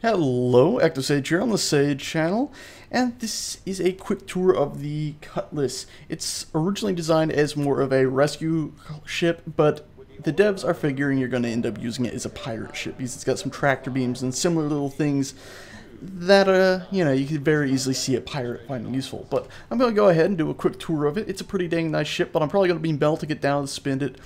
Hello, ActiveSage here on the Sage channel, and this is a quick tour of the Cutlass. It's originally designed as more of a rescue ship, but the devs are figuring you're going to end up using it as a pirate ship because it's got some tractor beams and similar little things that, you could very easily see a pirate finding useful. But I'm going to go ahead and do a quick tour of it. It's a pretty dang nice ship, but I'm probably going to be belt to get down and spend it.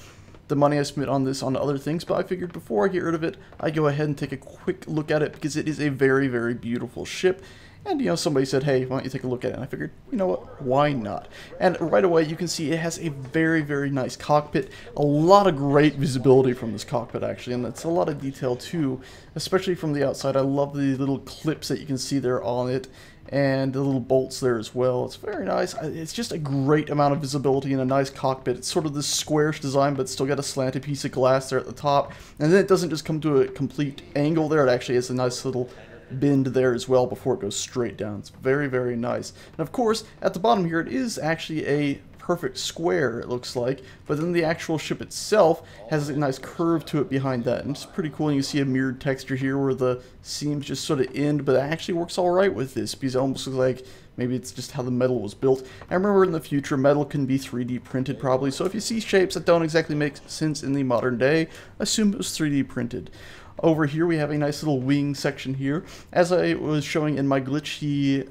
The money I spent on this on other things, but I figured before I get rid of it, I go ahead and take a quick look at it because it is a very, very beautiful ship. And, somebody said, hey, why don't you take a look at it? And I figured, you know what, why not? And right away, you can see it has a very, very nice cockpit. A lot of great visibility from this cockpit, actually, and that's a lot of detail, too, especially from the outside. I love the little clips that you can see there on it, and the little bolts there as well. It's very nice. It's just a great amount of visibility and a nice cockpit. It's sort of this squarish design, but it's still got a slanted piece of glass there at the top. And then it doesn't just come to a complete angle there. It actually has a nice little bend there as well before it goes straight down. It's very, very nice. And of course, at the bottom here, it is actually a perfect square, it looks like, but then the actual ship itself has a nice curve to it behind that, and it's pretty cool. And you see a mirrored texture here where the seams just sort of end, but it actually works all right with this because it almost looks like maybe it's just how the metal was built. I remember in the future metal can be 3D printed probably, so if you see shapes that don't exactly make sense in the modern day, assume it was 3D printed. Over here we have a nice little wing section here. As I was showing in my glitchy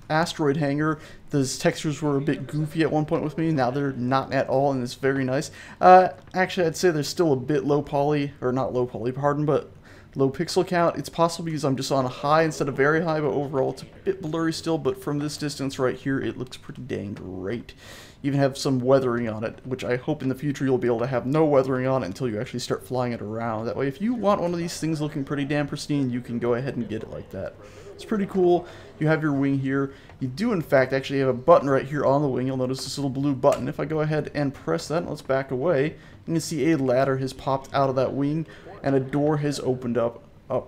asteroid hangar, those textures were a bit goofy at one point with me. Now they're not at all, and it's very nice. Actually, I'd say there's still a bit low poly, or not low poly, pardon, but low pixel count. It's possible because I'm just on a high instead of very high, but overall it's a bit blurry still. But from this distance right here, it looks pretty dang great. Even have some weathering on it, which I hope in the future you'll be able to have no weathering on it until you actually start flying it around. That way, if you want one of these things looking pretty damn pristine, you can go ahead and get it like that. It's pretty cool. You have your wing here. You do, in fact, actually have a button right here on the wing. You'll notice this little blue button. If I go ahead and press that, let's back away, you can see a ladder has popped out of that wing, and a door has opened up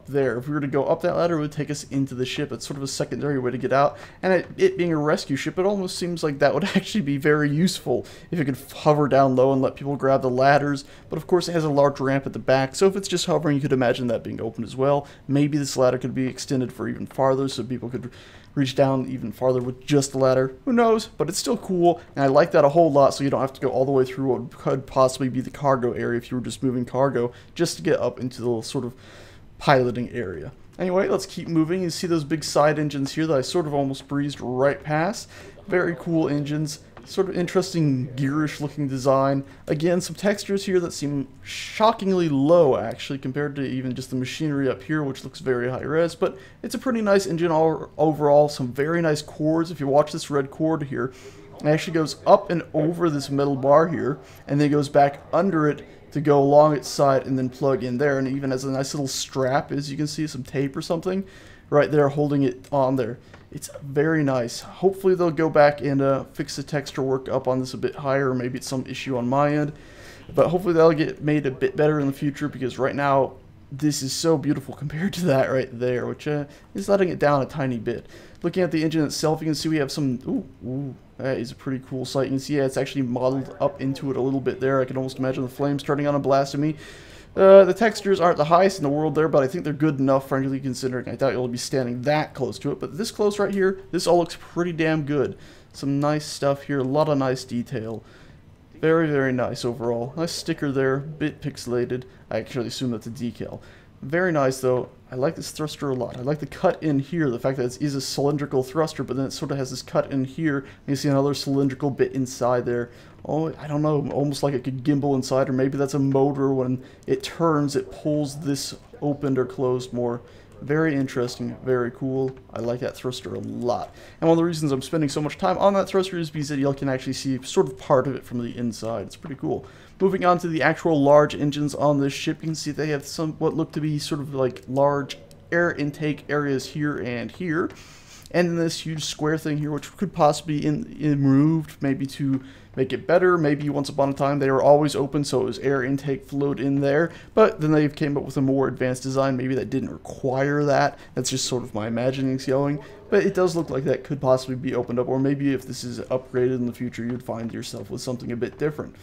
there. If we were to go up that ladder, it would take us into the ship. It's sort of a secondary way to get out, and it being a rescue ship, it almost seems like that would actually be very useful if it could hover down low and let people grab the ladders. But of course it has a large ramp at the back, so if it's just hovering, you could imagine that being opened as well. Maybe this ladder could be extended for even farther so people could reach down even farther with just the ladder. Who knows? But it's still cool, and I like that a whole lot, so you don't have to go all the way through what could possibly be the cargo area if you were just moving cargo just to get up into the sort of piloting area. Anyway, let's keep moving. You see those big side engines here that I sort of almost breezed right past. Very cool engines. Sort of interesting gearish looking design. Again, some textures here that seem shockingly low actually compared to even just the machinery up here, which looks very high res, but it's a pretty nice engine overall. Some very nice cords. If you watch this red cord here, it actually goes up and over this metal bar here, and then it goes back under it to go along its side and then plug in there, and it even has a nice little strap, as you can see, some tape or something right there holding it on there. It's very nice. Hopefully they'll go back and fix the texture work up on this a bit higher, or maybe it's some issue on my end, but hopefully that'll get made a bit better in the future, because right now this is so beautiful compared to that right there, which is letting it down a tiny bit. Looking at the engine itself, you can see we have some that is a pretty cool sight. You can see it's actually modeled up into it a little bit there. I can almost imagine the flames turning on and blasting me. The textures aren't the highest in the world there, but I think they're good enough, frankly, considering I doubt you'll be standing that close to it. But this close right here, this all looks pretty damn good. Some nice stuff here, a lot of nice detail. Very, very nice overall. Nice sticker there, bit pixelated. I actually assume that's a decal. Very nice though. I like this thruster a lot. I like the cut in here, the fact that it is a cylindrical thruster, but then it sort of has this cut in here, and you see another cylindrical bit inside there. Oh, I don't know, almost like it could gimbal inside, or maybe that's a motor. When it turns, it pulls this opened or closed more. Very interesting, very cool. I like that thruster a lot. And one of the reasons I'm spending so much time on that thruster is because you can actually see sort of part of it from the inside. It's pretty cool. Moving on to the actual large engines on this ship, you can see they have some what look to be sort of like large air intake areas here and here. And then this huge square thing here, which could possibly be removed, maybe to make it better. Maybe once upon a time they were always open, so it was air intake flowed in there. But then they came up with a more advanced design, maybe that didn't require that. That's just sort of my imaginings going. But it does look like that could possibly be opened up, or maybe if this is upgraded in the future, you'd find yourself with something a bit different.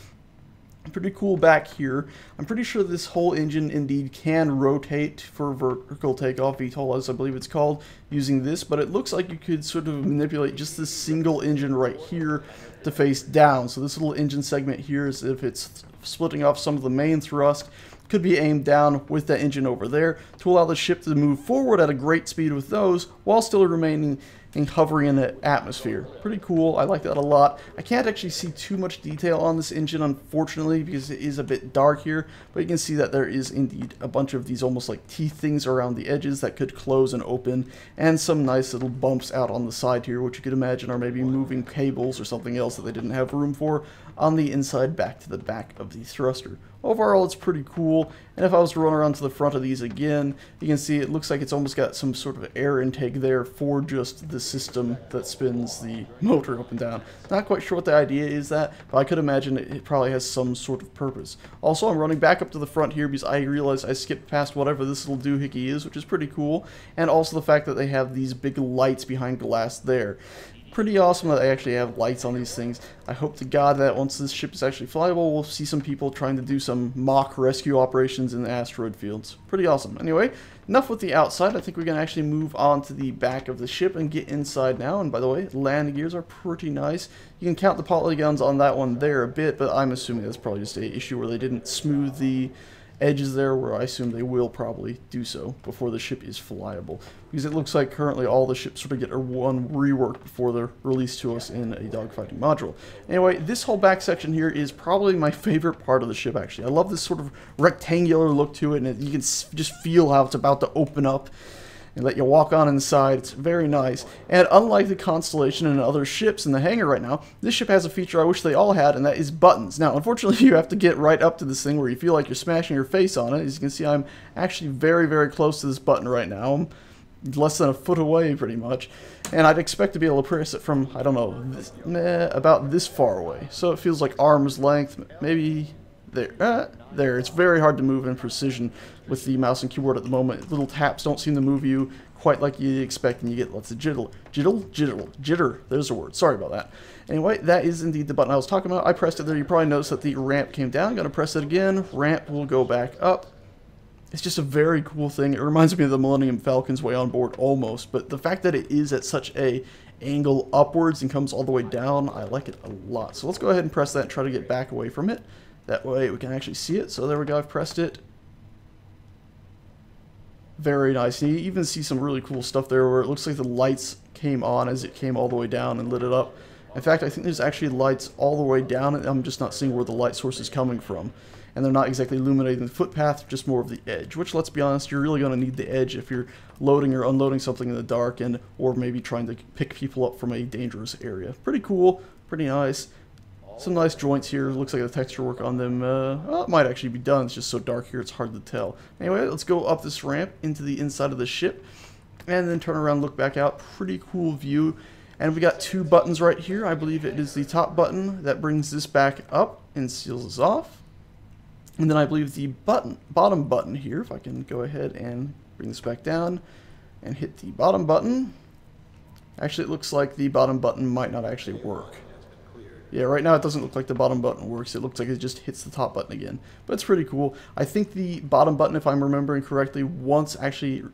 Pretty cool back here. I'm pretty sure this whole engine indeed can rotate for vertical takeoff, VTOL as I believe it's called, using this, but it looks like you could sort of manipulate just this single engine right here to face down. So this little engine segment here is if it's splitting off some of the main thrust, could be aimed down with that engine over there to allow the ship to move forward at a great speed with those while still remaining and hovering in the atmosphere. Pretty cool. I like that a lot. I can't actually see too much detail on this engine, unfortunately, because it is a bit dark here, but you can see that there is indeed a bunch of these almost like teeth things around the edges that could close and open, and some nice little bumps out on the side here, which you could imagine are maybe moving cables or something else that they didn't have room for on the inside back to the back of the thruster. Overall, it's pretty cool, and if I was to run around to the front of these again, you can see it looks like it's almost got some sort of air intake there for just the system that spins the motor up and down. Not quite sure what the idea is that, but I could imagine it probably has some sort of purpose. Also, I'm running back up to the front here because I realized I skipped past whatever this little doohickey is, which is pretty cool, and also the fact that they have these big lights behind glass there. Pretty awesome that they actually have lights on these things. I hope to God that once this ship is actually flyable, we'll see some people trying to do some mock rescue operations in the asteroid fields. Pretty awesome. Anyway, enough with the outside. I think we can actually move on to the back of the ship and get inside now. And by the way, landing gears are pretty nice. You can count the polygons on that one there a bit, but I'm assuming that's probably just an issue where they didn't smooth the edges there, where I assume they will probably do so before the ship is flyable, because it looks like currently all the ships sort of get one rework before they're released to us in a dogfighting module. Anyway, this whole back section here is probably my favorite part of the ship, actually. I love this sort of rectangular look to it, and you can just feel how it's about to open up and let you walk on inside. It's very nice. And unlike the Constellation and other ships in the hangar right now, this ship has a feature I wish they all had, and that is buttons. Now, unfortunately, you have to get right up to this thing where you feel like you're smashing your face on it. As you can see, I'm actually very, very close to this button right now. I'm less than a foot away, pretty much. And I'd expect to be able to press it from, I don't know, about this far away. So it feels like arm's length, maybe there. There. It's very hard to move in precision with the mouse and keyboard at the moment. Little taps don't seem to move you quite like you expect, and you get lots of jitter. There's a word. Sorry about that. Anyway, that is indeed the button I was talking about. I pressed it there. You probably noticed that the ramp came down. Gonna press it again. Ramp will go back up. It's just a very cool thing. It reminds me of the Millennium Falcon's way on board almost, but the fact that it is at such a angle upwards and comes all the way down, I like it a lot. So let's go ahead and press that and try to get back away from it. That way we can actually see it. So there we go, I've pressed it. Very nice. And you even see some really cool stuff there where it looks like the lights came on as it came all the way down and lit it up. In fact, I think there's actually lights all the way down, and I'm just not seeing where the light source is coming from. And they're not exactly illuminating the footpath, just more of the edge, which, let's be honest, you're really going to need the edge if you're loading or unloading something in the dark, and or maybe trying to pick people up from a dangerous area. Pretty cool, pretty nice. Some nice joints here. Looks like the texture work on them well, it might actually be done. It's just so dark here, it's hard to tell. Anyway, let's go up this ramp into the inside of the ship, and then turn around, look back out. Pretty cool view. And we got two buttons right here. I believe it is the top button that brings this back up and seals this off. And then I believe the bottom button here, if I can go ahead and bring this back down and hit the bottom button. Actually, it looks like the bottom button might not actually work. Yeah, right now it doesn't look like the bottom button works. It looks like it just hits the top button again. But it's pretty cool. I think the bottom button, if I'm remembering correctly, once actually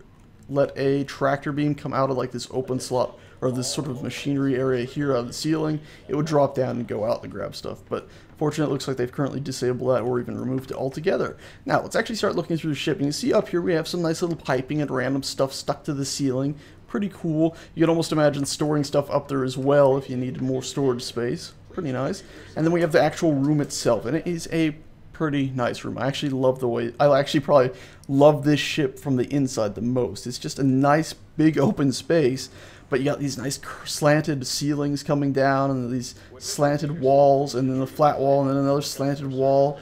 let a tractor beam come out of like this open slot or this sort of machinery area here out of the ceiling, it would drop down and go out and grab stuff. But fortunately, it looks like they've currently disabled that or even removed it altogether. Now, let's actually start looking through the ship. You can see up here we have some nice little piping and random stuff stuck to the ceiling. Pretty cool. You can almost imagine storing stuff up there as well if you needed more storage space. Pretty nice. And then we have the actual room itself, and it is a pretty nice room. I actually love the way, I actually probably love this ship from the inside the most. It's just a nice big open space, but you got these nice slanted ceilings coming down, and these slanted walls, and then a flat wall, and then another slanted wall.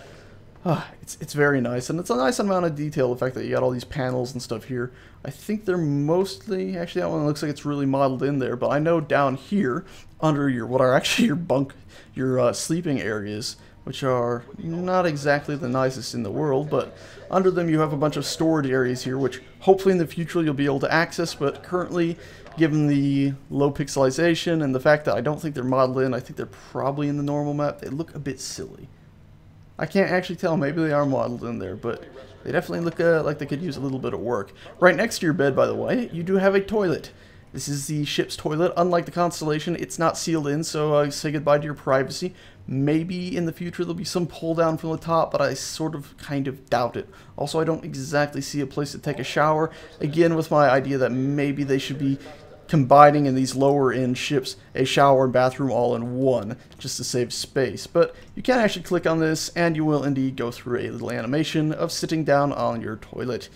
It's very nice, and it's a nice amount of detail, the fact that you got all these panels and stuff here. I think they're mostly, actually that one looks like it's really modeled in there, but I know down here, under your, what are actually your bunk, your sleeping areas, which are not exactly the nicest in the world, but under them you have a bunch of storage areas here, which hopefully in the future you'll be able to access, but currently, given the low pixelization and the fact that I don't think they're modeled in, I think they're probably in the normal map, they look a bit silly. I can't actually tell. Maybe they are modeled in there, but they definitely look like they could use a little bit of work. Right next to your bed, by the way, you do have a toilet. This is the ship's toilet. Unlike the Constellation, it's not sealed in, so say goodbye to your privacy. Maybe in the future there'll be some pull down from the top, but I sort of kind of doubt it. Also, I don't exactly see a place to take a shower. Again, with my idea that maybe they should be combining in these lower end ships a shower and bathroom all in one, just to save space. But you can actually click on this and you will indeed go through a little animation of sitting down on your toilet,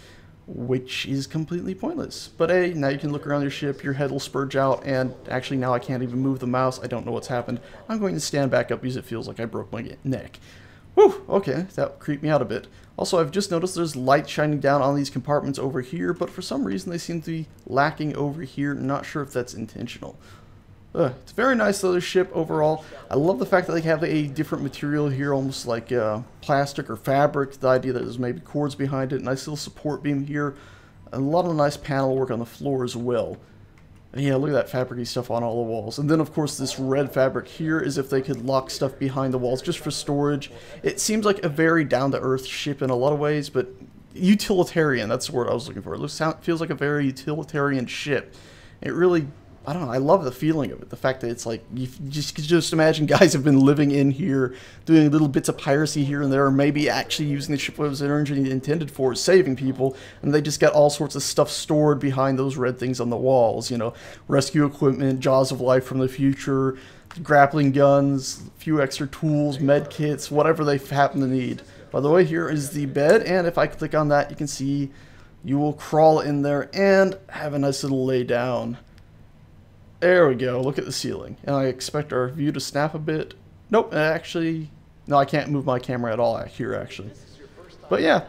which is completely pointless. But hey, now you can look around your ship, your head will spurge out, and actually now I can't even move the mouse. I don't know what's happened. I'm going to stand back up because it feels like I broke my neck. Whew, okay, that creeped me out a bit. Also, I've just noticed there's light shining down on these compartments over here, but for some reason they seem to be lacking over here. Not sure if that's intentional. It's very nice though, this ship overall. I love the fact that they have a different material here, almost like plastic or fabric. The idea that there's maybe cords behind it. Nice little support beam here. A lot of nice panel work on the floor as well. Yeah, look at that fabricy stuff on all the walls. And then, of course, this red fabric here is if they could lock stuff behind the walls just for storage. It seems like a very down-to-earth ship in a lot of ways, but utilitarian, that's the word I was looking for. It feels like a very utilitarian ship. It really, I don't know, I love the feeling of it. The fact that it's like, you just imagine guys have been living in here, doing little bits of piracy here and there, or maybe actually using the ship what it was originally intended for, saving people, and they just got all sorts of stuff stored behind those red things on the walls, you know, rescue equipment, jaws of life from the future, grappling guns, a few extra tools, med kits, whatever they happen to need. By the way, here is the bed, and if I click on that, you can see you will crawl in there and have a nice little lay down. There we go, look at the ceiling. And I expect our view to snap a bit. Nope, actually, no, I can't move my camera at all here, actually. But yeah,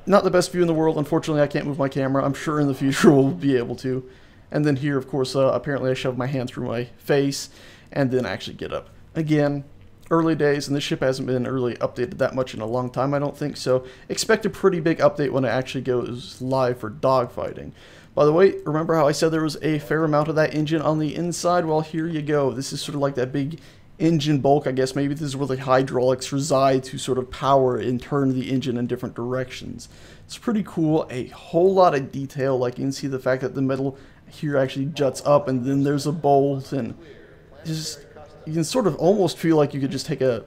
not the best view in the world. Unfortunately, I can't move my camera. I'm sure in the future we'll be able to. And then here, of course, apparently I shoved my hand through my face and then actually get up. Again, early days, and this ship hasn't been really updated that much in a long time, I don't think. So expect a pretty big update when it actually goes live for dogfighting. By the way, remember how I said there was a fair amount of that engine on the inside? Well, here you go. This is sort of like that big engine bulk, I guess. Maybe this is where the hydraulics reside to sort of power and turn the engine in different directions. It's pretty cool. A whole lot of detail. Like you can see the fact that the metal here actually juts up and then there's a bolt, and just you can sort of almost feel like you could just take a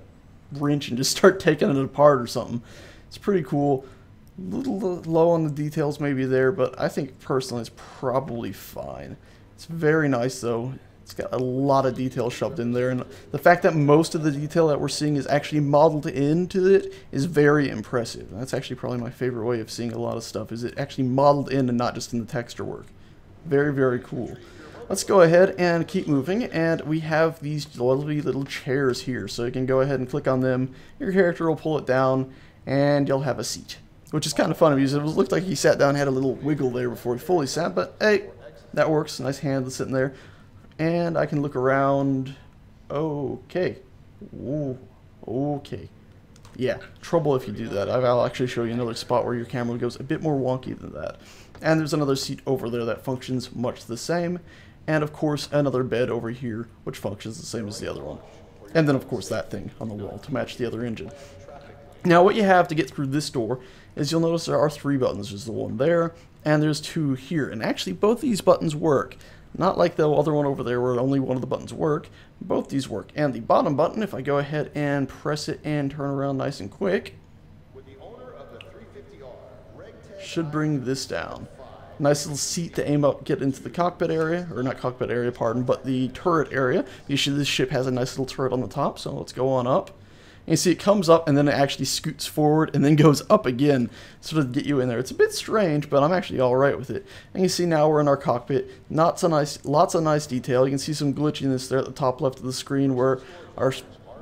wrench and just start taking it apart or something. It's pretty cool. A little low on the details maybe there, but I think personally it's probably fine. It's very nice though. It's got a lot of detail shoved in there, and the fact that most of the detail that we're seeing is actually modeled into it is very impressive. And that's actually probably my favorite way of seeing a lot of stuff, is it actually modeled in and not just in the texture work. Very, very cool. Let's go ahead and keep moving, and we have these lovely little chairs here, so you can go ahead and click on them. Your character will pull it down, and you'll have a seat. Which is kind of funny because it looked like he sat down and had a little wiggle there before he fully sat, but hey, that works. Nice hand sitting there. And I can look around. Okay. Ooh, okay. Yeah, trouble if you do that. I'll actually show you another spot where your camera goes a bit more wonky than that. And there's another seat over there that functions much the same. And of course, another bed over here, which functions the same as the other one. And then of course that thing on the wall to match the other engine. Now what you have to get through this door is you'll notice there are 3 buttons. There's the one there, and there's 2 here. And actually both these buttons work. Not like the other one over there where only one of the buttons work. Both these work. And the bottom button, if I go ahead and press it and turn around nice and quick, should bring this down. Nice little seat to aim up, get into the cockpit area, or not cockpit area, pardon, but the turret area. Usually this ship has a nice little turret on the top, so let's go on up. And you see it comes up and then it actually scoots forward and then goes up again, sort of to get you in there. It's a bit strange, but I'm actually alright with it. And you see now we're in our cockpit. Lots of nice detail. You can see some glitchiness there at the top left of the screen where our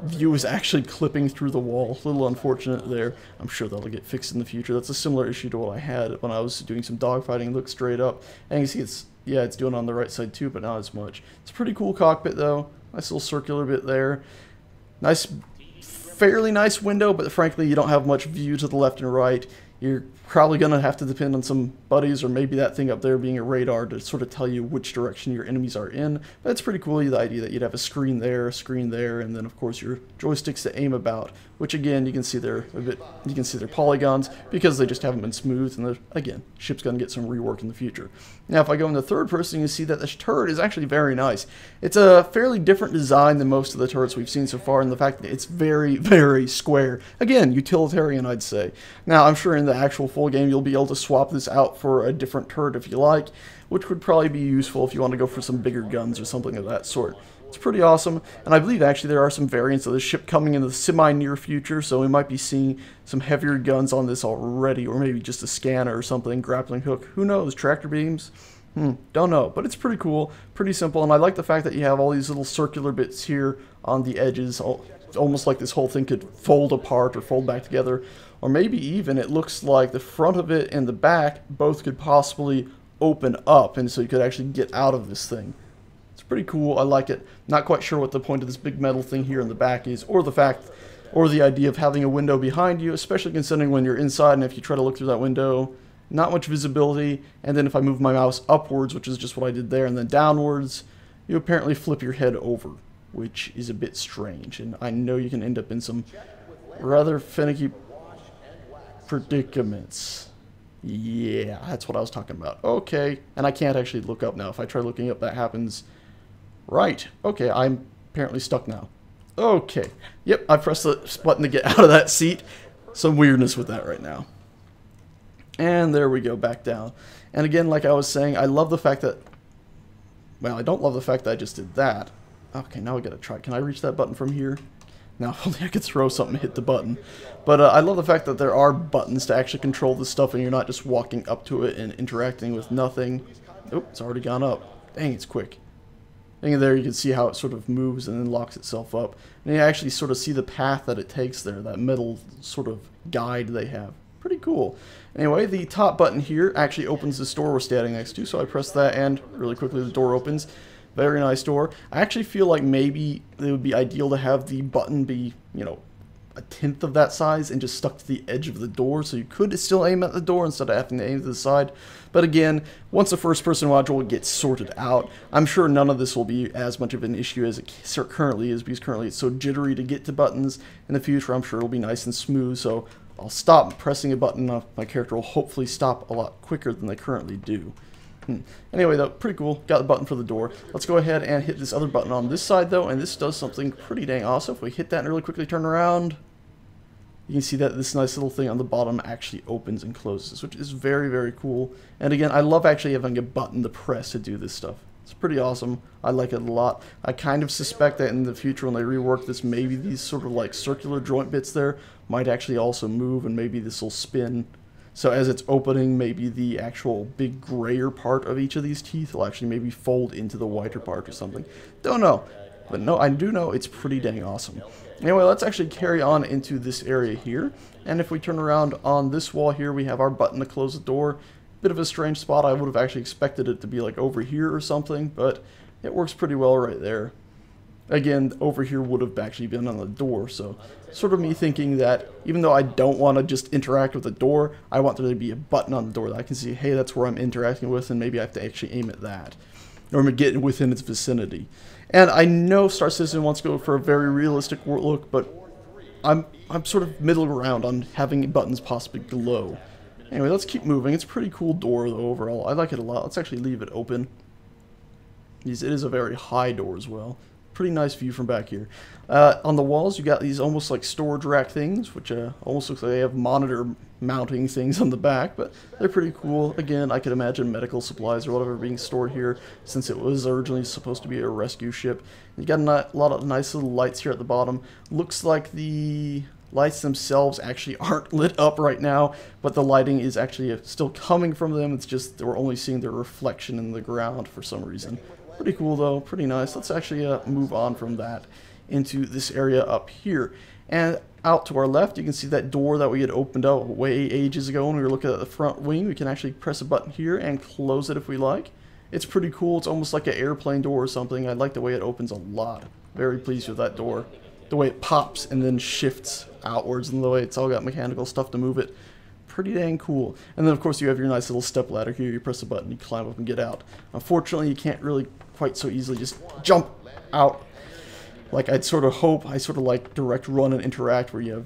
view is actually clipping through the wall. A little unfortunate there. I'm sure that'll get fixed in the future. That's a similar issue to what I had when I was doing some dogfighting. Look straight up. And you see it's doing it on the right side too, but not as much. It's a pretty cool cockpit though. Nice little circular bit there. Fairly nice window, but frankly you don't have much view to the left and right. You're probably going to have to depend on some buddies or maybe that thing up there being a radar to sort of tell you which direction your enemies are in. But it's pretty cool, the idea that you'd have a screen there, and then of course your joysticks to aim about, which again, you can see they're you can see their polygons because they just haven't been smooth, and again, ship's going to get some rework in the future. Now, if I go into third person, you see that this turret is actually very nice. It's a fairly different design than most of the turrets we've seen so far, and the fact that it's very, very square. Again, utilitarian, I'd say. Now, I'm sure in the actual full game, you'll be able to swap this out for a different turret if you like, which would probably be useful if you want to go for some bigger guns or something of that sort. It's pretty awesome, and I believe actually there are some variants of this ship coming in the semi-near future, so we might be seeing some heavier guns on this already, or maybe just a scanner or something, grappling hook, who knows, tractor beams? Don't know, but it's pretty cool, pretty simple, and I like the fact that you have all these little circular bits here on the edges, almost like this whole thing could fold apart or fold back together, or maybe even it looks like the front of it and the back both could possibly open up, and so you could actually get out of this thing. It's pretty cool, I like it. Not quite sure what the point of this big metal thing here in the back is, or the idea of having a window behind you, especially considering when you're inside and if you try to look through that window, not much visibility, and then if I move my mouse upwards, which is just what I did there, and then downwards, you apparently flip your head over, which is a bit strange, and I know you can end up in some rather finicky predicaments. Yeah, that's what I was talking about. Okay, and I can't actually look up now. If I try looking up, that happens. Right, okay, I'm apparently stuck now. Okay, yep, I pressed the button to get out of that seat. Some weirdness with that right now. And there we go, back down. And again, like I was saying, I love the fact that... Well, I don't love the fact that I just did that. Okay, now we gotta try. Can I reach that button from here? Now, if only I could throw something and hit the button. But I love the fact that there are buttons to actually control this stuff, and you're not just walking up to it and interacting with nothing. Oh, it's already gone up. Dang, it's quick. And there you can see how it sort of moves and then locks itself up. And you actually sort of see the path that it takes there, that metal sort of guide they have. Pretty cool. Anyway, the top button here actually opens this door we're standing next to, so I press that and really quickly the door opens. Very nice door. I actually feel like maybe it would be ideal to have the button be, you know, a tenth of that size and just stuck to the edge of the door, so you could still aim at the door instead of having to aim to the side. But again, once the first person module gets sorted out, I'm sure none of this will be as much of an issue as it currently is, because currently it's so jittery to get to buttons. In the future, I'm sure it'll be nice and smooth, so I'll stop pressing a button. My character will hopefully stop a lot quicker than they currently do. Anyway, though, pretty cool. Got the button for the door. Let's go ahead and hit this other button on this side, though, and this does something pretty dang awesome. If we hit that and really quickly turn around, you can see that this nice little thing on the bottom actually opens and closes, which is very, very cool. And again, I love actually having a button to press to do this stuff. It's pretty awesome. I like it a lot. I kind of suspect that in the future when they rework this, maybe these sort of like circular joint bits there might actually also move, and maybe this will spin. So as it's opening, maybe the actual big grayer part of each of these teeth will actually maybe fold into the whiter part or something. Don't know. But no, I do know it's pretty dang awesome. Anyway, let's actually carry on into this area here. And if we turn around on this wall here, we have our button to close the door. Bit of a strange spot. I would have actually expected it to be like over here or something, but it works pretty well right there. Again, over here would have actually been on the door, so sort of me thinking that even though I don't want to just interact with the door, I want there to be a button on the door that I can see, hey, that's where I'm interacting with, and maybe I have to actually aim at that, or get within its vicinity. And I know Star Citizen wants to go for a very realistic look, but I'm sort of middle ground on having buttons possibly glow. Anyway, let's keep moving. It's a pretty cool door, though, overall. I like it a lot. Let's actually leave it open. It is a very high door as well. Pretty nice view from back here. On the walls, you got these almost like storage rack things, which almost looks like they have monitor mounting things on the back, but they're pretty cool. Again, I could imagine medical supplies or whatever being stored here, since it was originally supposed to be a rescue ship. You got a lot of nice little lights here at the bottom. Looks like the lights themselves actually aren't lit up right now, but the lighting is actually still coming from them. It's just we're only seeing their reflection in the ground for some reason. Pretty cool, though. Pretty nice. Let's actually move on from that into this area up here. And out to our left, you can see that door that we had opened up way ages ago when we were looking at the front wing. We can actually press a button here and close it if we like. It's pretty cool. It's almost like an airplane door or something. I like the way it opens a lot. Very pleased with that door. The way it pops and then shifts outwards, and the way it's all got mechanical stuff to move it. pretty dang cool. And then of course you have your nice little step ladder here. You press a button, you climb up and get out. Unfortunately, you can't really quite so easily just jump out like I'd sort of hope. I sort of like direct run and interact where you have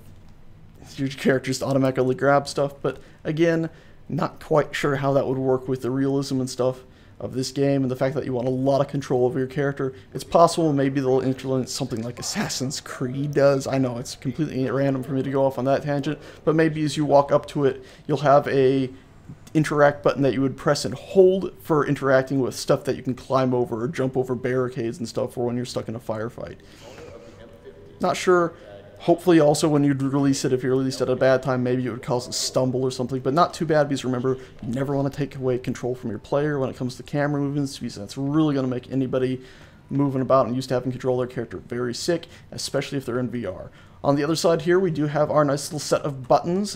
your characters automatically grab stuff, but again, not quite sure how that would work with the realism and stuff of this game and the fact that you want a lot of control over your character. It's possible maybe they'll implement something like Assassin's Creed does. I know it's completely random for me to go off on that tangent, but maybe as you walk up to it, you'll have a interact button that you would press and hold for interacting with stuff that you can climb over or jump over barricades and stuff for when you're stuck in a firefight. Not sure. Hopefully also when you'd release it, if you released it at a bad time, maybe it would cause a stumble or something, but not too bad because remember, you never want to take away control from your player when it comes to camera movements because that's really going to make anybody moving about and used to having control of their character very sick, especially if they're in VR. On the other side here, we do have our nice little set of buttons.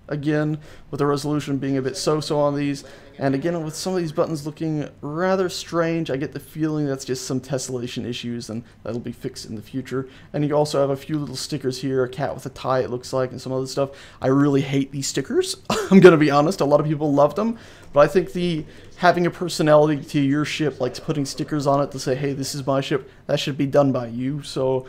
Again, with the resolution being a bit so-so on these, and again, with some of these buttons looking rather strange, I get the feeling that's just some tessellation issues, and that'll be fixed in the future. And you also have a few little stickers here, a cat with a tie it looks like, and some other stuff. I really hate these stickers, I'm gonna be honest. A lot of people love them, but I think having a personality to your ship, like putting stickers on it to say, hey, this is my ship, that should be done by you, so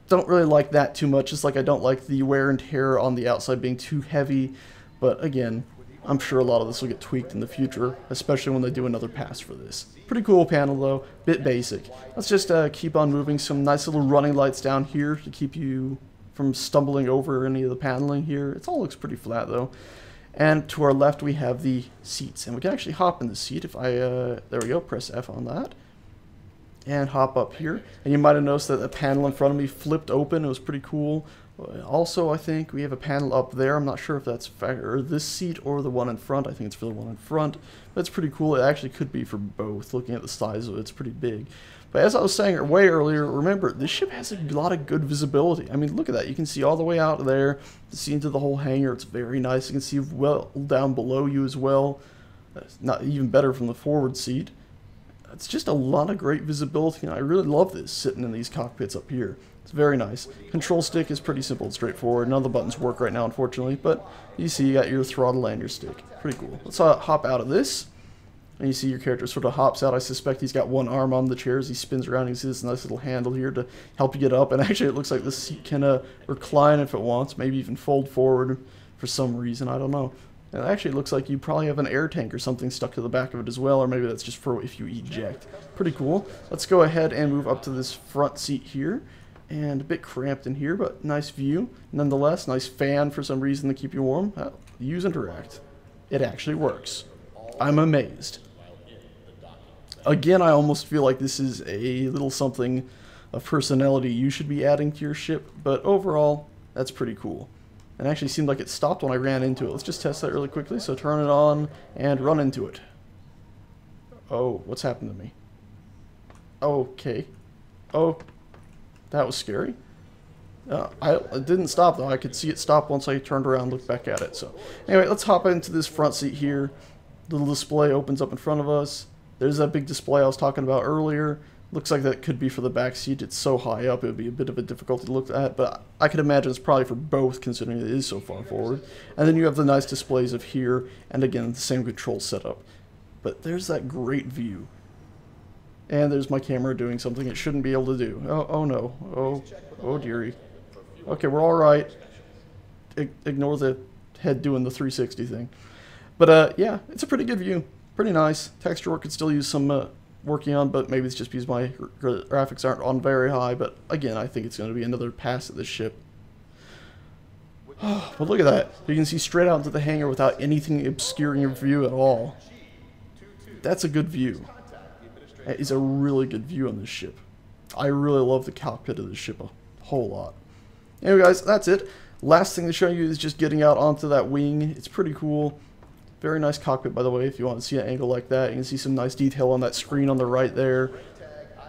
don't really like that too much, just like I don't like the wear and tear on the outside being too heavy, but again, I'm sure a lot of this will get tweaked in the future, especially when they do another pass for this. Pretty cool panel though, bit basic. Let's just keep on moving. Some nice little running lights down here to keep you from stumbling over any of the paneling here. It all looks pretty flat though. And to our left we have the seats, and we can actually hop in the seat if I, there we go, press F on that. And hop up here, and you might have noticed that the panel in front of me flipped open. It was pretty cool. Also, I think we have a panel up there. I'm not sure if that's this seat or the one in front. I think it's for the one in front. But it's pretty cool. It actually could be for both. Looking at the size of it, it's pretty big. But as I was saying way earlier, remember, this ship has a lot of good visibility. I mean, look at that. You can see all the way out there, see into the whole hangar. It's very nice. You can see well down below you as well. Not even better from the forward seat. It's just a lot of great visibility, and I really love this sitting in these cockpits up here. It's very nice. Control stick is pretty simple and straightforward. None of the buttons work right now, unfortunately, but you see you got your throttle and your stick. Pretty cool. Let's hop out of this, and you see your character sort of hops out. I suspect he's got one arm on the chair as he spins around. You see this nice little handle here to help you get up, and actually it looks like this seat can recline if it wants, maybe even fold forward for some reason. I don't know. And it actually looks like you probably have an air tank or something stuck to the back of it as well, or maybe that's just for if you eject. Pretty cool. Let's go ahead and move up to this front seat here. And a bit cramped in here, but nice view. Nonetheless, nice fan for some reason to keep you warm. Use interact. It actually works. I'm amazed. Again, I almost feel like this is a little something of personality you should be adding to your ship, but overall, that's pretty cool. It actually seemed like it stopped when I ran into it. Let's just test that really quickly. So turn it on and run into it. Oh, what's happened to me? Okay. Oh, that was scary. It didn't stop though. I could see it stop once I turned around and looked back at it. So anyway, let's hop into this front seat here. Little display opens up in front of us. There's that big display I was talking about earlier. Looks like that could be for the back seat. It's so high up, it would be a bit of a difficulty to look at, but I could imagine it's probably for both considering it is so far forward. And then you have the nice displays of here, and again, the same control setup. But there's that great view. And there's my camera doing something it shouldn't be able to do. Oh no. Oh dearie. Okay, we're alright. Ignore the head doing the 360 thing. But yeah, it's a pretty good view. Pretty nice. Texture work could still use some working on, but maybe it's just because my graphics aren't on very high. But again, I think it's going to be another pass at this ship. But look at that. You can see straight out into the hangar without anything obscuring your view at all. That's a good view. That is a really good view on this ship. I really love the cockpit of this ship a whole lot. Anyway guys, that's it. Last thing to show you is just getting out onto that wing. It's pretty cool. Very nice cockpit, by the way, if you want to see an angle like that. You can see some nice detail on that screen on the right there.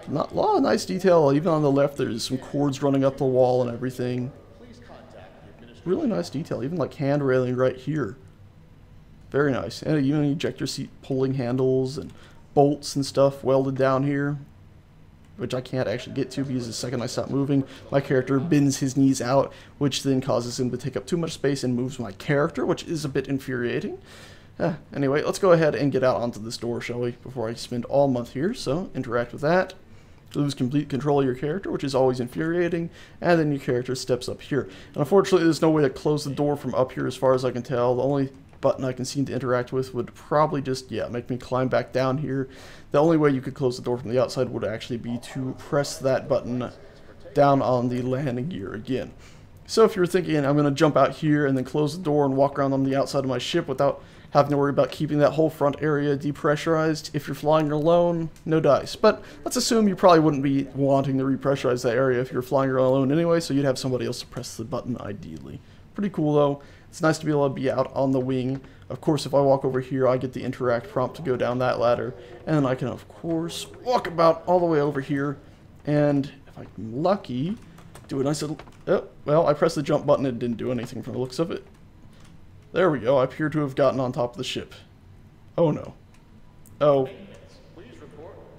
Not a lot of nice detail. Even on the left, there's some cords running up the wall and everything. Really nice detail. Even like hand railing right here. Very nice. And even ejector seat pulling handles and bolts and stuff welded down here. which I can't actually get to because the second I stop moving, my character bends his knees out, which then causes him to take up too much space and moves my character, which is a bit infuriating. Anyway, let's go ahead and get out onto this door, shall we, before I spend all month here. So, interact with that. Lose complete control of your character, which is always infuriating, and then your character steps up here. And unfortunately, there's no way to close the door from up here as far as I can tell. The only button I can seem to interact with would probably just, make me climb back down here. The only way you could close the door from the outside would actually be to press that button down on the landing gear again. So if you're thinking, I'm going to jump out here and then close the door and walk around on the outside of my ship without having to worry about keeping that whole front area depressurized, if you're flying alone, no dice. But let's assume you probably wouldn't be wanting to repressurize that area if you're flying alone anyway, so you'd have somebody else to press the button ideally. Pretty cool though. It's nice to be able to be out on the wing. Of course, if I walk over here, I get the interact prompt to go down that ladder. And then I can, of course, walk about all the way over here. And if I'm lucky, do a nice little... Oh, well, I pressed the jump button. It didn't do anything from the looks of it. There we go. I appear to have gotten on top of the ship. Oh, no. Oh.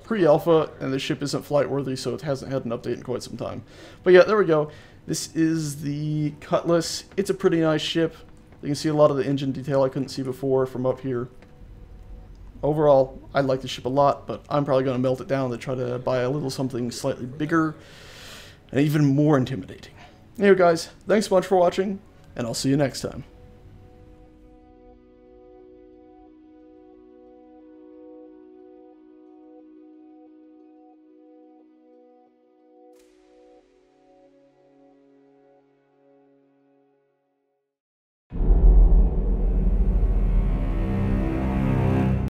Pre-alpha, and the ship isn't flight-worthy, so it hasn't had an update in quite some time. But yeah, there we go. This is the Cutlass. It's a pretty nice ship. You can see a lot of the engine detail I couldn't see before from up here. Overall, I like the ship a lot, but I'm probably going to melt it down to try to buy a little something slightly bigger and even more intimidating. Anyway, guys, thanks so much for watching, and I'll see you next time.